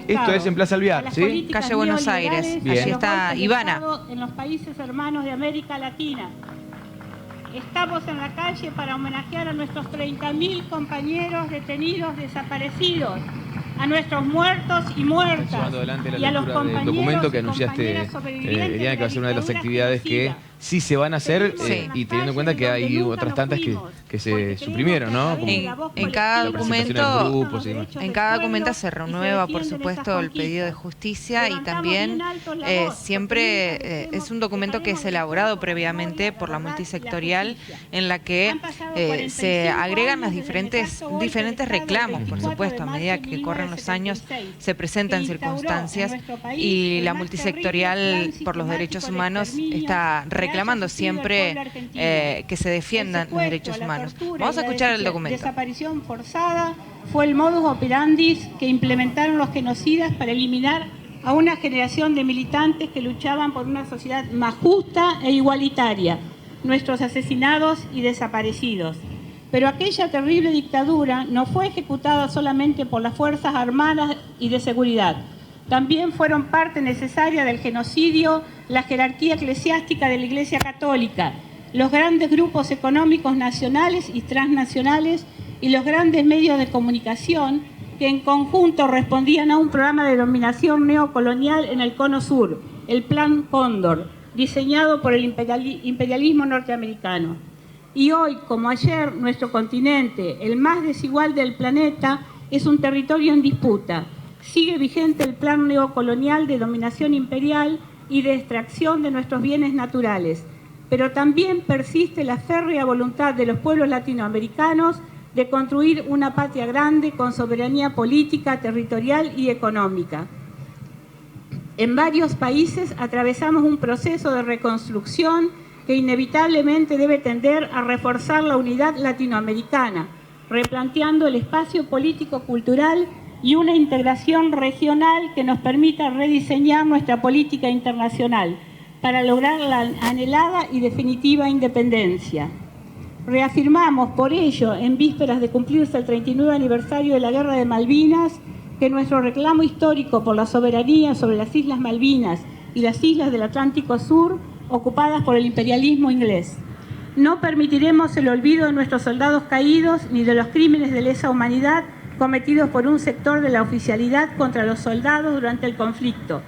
Esto es en Plaza Alvear, ¿sí? Calle Buenos Aires. Bien. Allí está Ivana. En los países hermanos de América Latina. Estamos en la calle para homenajear a nuestros 30.000 compañeros detenidos, desaparecidos, a nuestros muertos y muertas, Llevando adelante la y a los lectura del compañeros documento que y anunciaste, compañeras sobrevivientes Eliana, que va a ser una de las dictadura actividades que genocida. sí se van a hacer, Sí. y teniendo en cuenta que hay otras tantas que se suprimieron, ¿no? Como En cada la presentación documento, en grupos y demás. en cada documento se renueva, por supuesto, el pedido de justicia, y también siempre es un documento que es elaborado previamente por la multisectorial, en la que se agregan los diferentes reclamos, por supuesto, a medida que corren los años se presentan circunstancias, y la multisectorial por los derechos humanos está reclamando siempre que se defiendan los derechos humanos. Vamos a escuchar el documento. Desaparición forzada fue el modus operandi que implementaron los genocidas para eliminar a una generación de militantes que luchaban por una sociedad más justa e igualitaria, nuestros asesinados y desaparecidos. Pero aquella terrible dictadura no fue ejecutada solamente por las Fuerzas Armadas y de Seguridad. También fueron parte necesaria del genocidio la jerarquía eclesiástica de la Iglesia Católica, los grandes grupos económicos nacionales y transnacionales y los grandes medios de comunicación que en conjunto respondían a un programa de dominación neocolonial en el Cono Sur, el Plan Cóndor, diseñado por el imperialismo norteamericano. Y hoy, como ayer, nuestro continente, el más desigual del planeta, es un territorio en disputa. Sigue vigente el plan neocolonial de dominación imperial y de extracción de nuestros bienes naturales, pero también persiste la férrea voluntad de los pueblos latinoamericanos de construir una patria grande con soberanía política, territorial y económica. En varios países atravesamos un proceso de reconstrucción que inevitablemente debe tender a reforzar la unidad latinoamericana, replanteando el espacio político-cultural y una integración regional que nos permita rediseñar nuestra política internacional para lograr la anhelada y definitiva independencia. Reafirmamos por ello, en vísperas de cumplirse el 39 aniversario de la Guerra de Malvinas, que nuestro reclamo histórico por la soberanía sobre las Islas Malvinas y las islas del Atlántico Sur, ocupadas por el imperialismo inglés. No permitiremos el olvido de nuestros soldados caídos ni de los crímenes de lesa humanidad cometidos por un sector de la oficialidad contra los soldados durante el conflicto.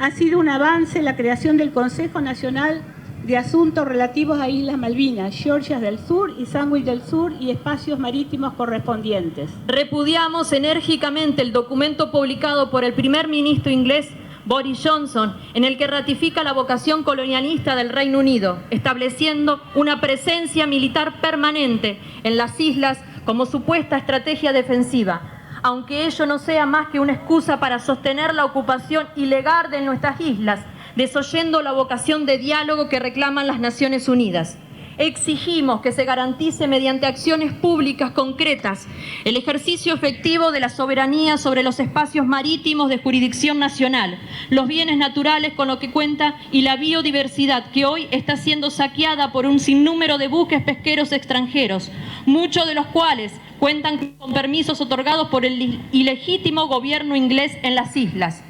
Ha sido un avance la creación del Consejo Nacional de Asuntos Relativos a Islas Malvinas, Georgias del Sur y Sandwich del Sur y espacios marítimos correspondientes. Repudiamos enérgicamente el documento publicado por el primer ministro inglés Boris Johnson, en el que ratifica la vocación colonialista del Reino Unido, estableciendo una presencia militar permanente en las islas como supuesta estrategia defensiva, aunque ello no sea más que una excusa para sostener la ocupación ilegal de nuestras islas, desoyendo la vocación de diálogo que reclaman las Naciones Unidas. Exigimos que se garantice mediante acciones públicas concretas el ejercicio efectivo de la soberanía sobre los espacios marítimos de jurisdicción nacional, los bienes naturales con lo que cuenta y la biodiversidad que hoy está siendo saqueada por un sinnúmero de buques pesqueros extranjeros, muchos de los cuales cuentan con permisos otorgados por el ilegítimo gobierno inglés en las islas.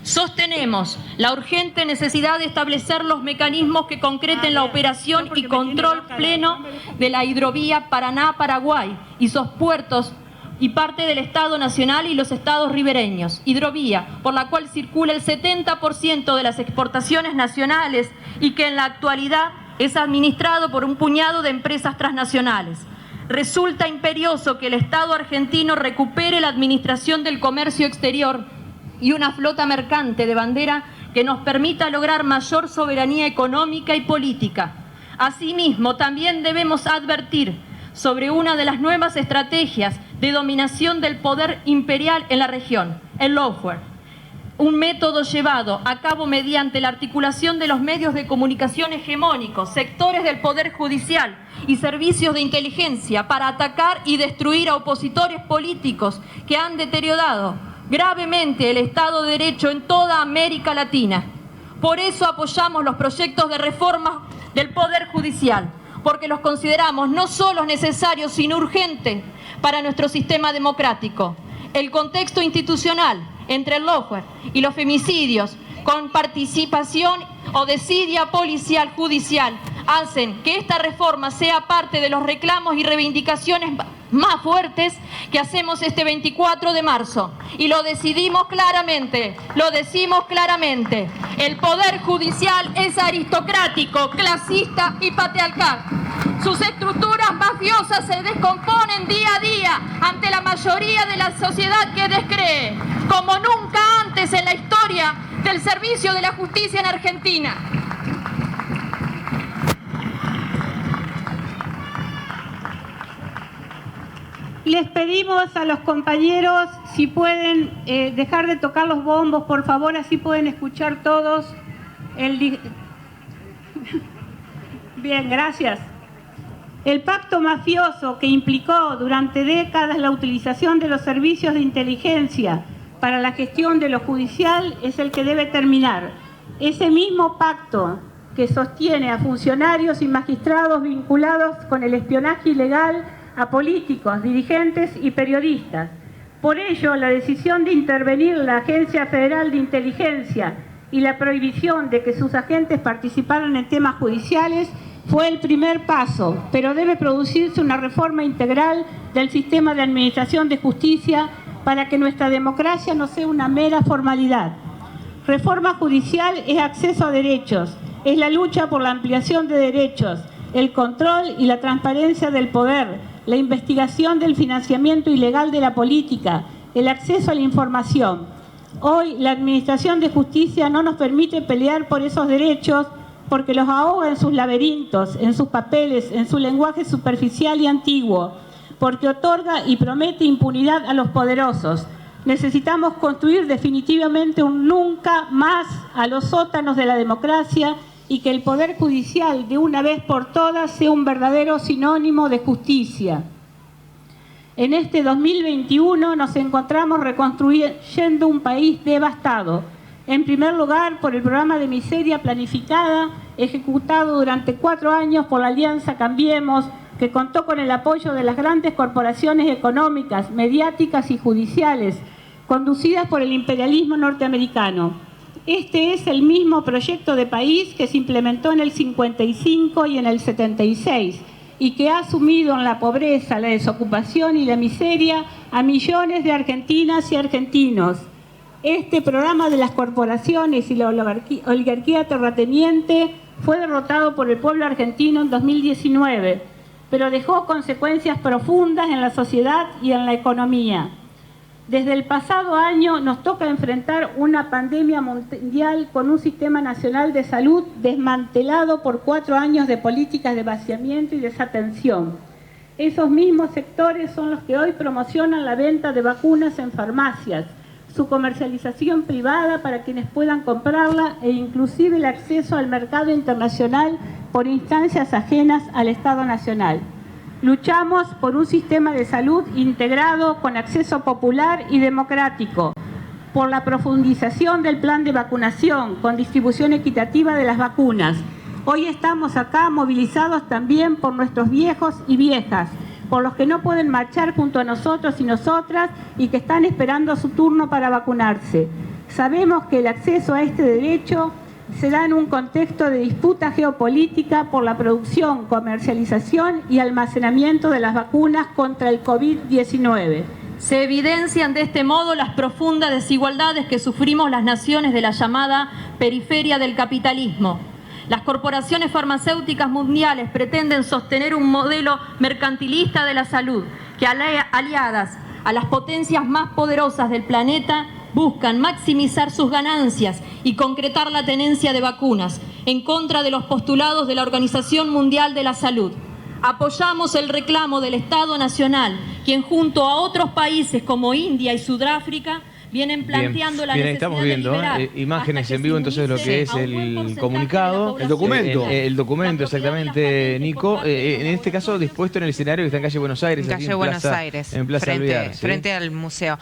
Sostenemos la urgente necesidad de establecer los mecanismos que concreten la operación y control pleno de la hidrovía Paraná-Paraguay y sus puertos y parte del Estado Nacional y los estados ribereños, hidrovía por la cual circula el 70% de las exportaciones nacionales y que en la actualidad es administrado por un puñado de empresas transnacionales. Resulta imperioso que el Estado argentino recupere la administración del comercio exterior y una flota mercante de bandera que nos permita lograr mayor soberanía económica y política. Asimismo, también debemos advertir sobre una de las nuevas estrategias de dominación del poder imperial en la región, el lawfare, un método llevado a cabo mediante la articulación de los medios de comunicación hegemónicos, sectores del Poder Judicial y servicios de inteligencia para atacar y destruir a opositores políticos que han deteriorado gravemente el Estado de Derecho en toda América Latina. Por eso apoyamos los proyectos de reforma del Poder Judicial, porque los consideramos no solo necesarios, sino urgentes para nuestro sistema democrático. El contexto institucional entre el lawfare y los femicidios con participación o desidia policial judicial hacen que esta reforma sea parte de los reclamos y reivindicaciones más fuertes que hacemos este 24 de marzo. Y lo decidimos claramente, lo decimos claramente. El Poder Judicial es aristocrático, clasista y patriarcal. Sus estructuras mafiosas se descomponen día a día ante la mayoría de la sociedad que descree, como nunca antes en la historia del servicio de la justicia en Argentina. Les pedimos a los compañeros si pueden dejar de tocar los bombos, por favor, así pueden escuchar todos. Bien, gracias. El pacto mafioso que implicó durante décadas la utilización de los servicios de inteligencia para la gestión de lo judicial es el que debe terminar. Ese mismo pacto que sostiene a funcionarios y magistrados vinculados con el espionaje ilegal a políticos, dirigentes y periodistas. Por ello, la decisión de intervenir la Agencia Federal de Inteligencia y la prohibición de que sus agentes participaran en temas judiciales fue el primer paso, pero debe producirse una reforma integral del sistema de administración de justicia para que nuestra democracia no sea una mera formalidad. Reforma judicial es acceso a derechos, es la lucha por la ampliación de derechos, el control y la transparencia del poder, la investigación del financiamiento ilegal de la política, el acceso a la información. Hoy la Administración de Justicia no nos permite pelear por esos derechos porque los ahoga en sus laberintos, en sus papeles, en su lenguaje superficial y antiguo, porque otorga y promete impunidad a los poderosos. Necesitamos construir definitivamente un nunca más a los sótanos de la democracia y que el Poder Judicial, de una vez por todas, sea un verdadero sinónimo de justicia. En este 2021 nos encontramos reconstruyendo un país devastado. En primer lugar, por el programa de miseria planificada, ejecutado durante 4 años por la Alianza Cambiemos, que contó con el apoyo de las grandes corporaciones económicas, mediáticas y judiciales, conducidas por el imperialismo norteamericano. Este es el mismo proyecto de país que se implementó en el 55 y en el 76 y que ha sumido en la pobreza, la desocupación y la miseria a millones de argentinas y argentinos. Este programa de las corporaciones y la oligarquía terrateniente fue derrotado por el pueblo argentino en 2019, pero dejó consecuencias profundas en la sociedad y en la economía. Desde el pasado año nos toca enfrentar una pandemia mundial con un sistema nacional de salud desmantelado por 4 años de políticas de vaciamiento y desatención. Esos mismos sectores son los que hoy promocionan la venta de vacunas en farmacias, su comercialización privada para quienes puedan comprarla e inclusive el acceso al mercado internacional por instancias ajenas al Estado Nacional. Luchamos por un sistema de salud integrado con acceso popular y democrático, por la profundización del plan de vacunación con distribución equitativa de las vacunas. Hoy estamos acá movilizados también por nuestros viejos y viejas, por los que no pueden marchar junto a nosotros y nosotras y que están esperando su turno para vacunarse. Sabemos que el acceso a este derecho se da en un contexto de disputa geopolítica por la producción, comercialización y almacenamiento de las vacunas contra el COVID-19. Se evidencian de este modo las profundas desigualdades que sufrimos las naciones de la llamada periferia del capitalismo. Las corporaciones farmacéuticas mundiales pretenden sostener un modelo mercantilista de la salud que, aliadas a las potencias más poderosas del planeta, buscan maximizar sus ganancias y concretar la tenencia de vacunas en contra de los postulados de la Organización Mundial de la Salud. Apoyamos el reclamo del Estado Nacional, quien junto a otros países como India y Sudáfrica vienen planteando la necesidad estamos viendo de liberar imágenes en vivo entonces de lo que es el comunicado, el documento. El documento, exactamente, Nico. En este caso dispuesto en el escenario que está en calle Buenos Aires. En calle Buenos Aires, en Plaza Alvear, ¿sí? frente al museo.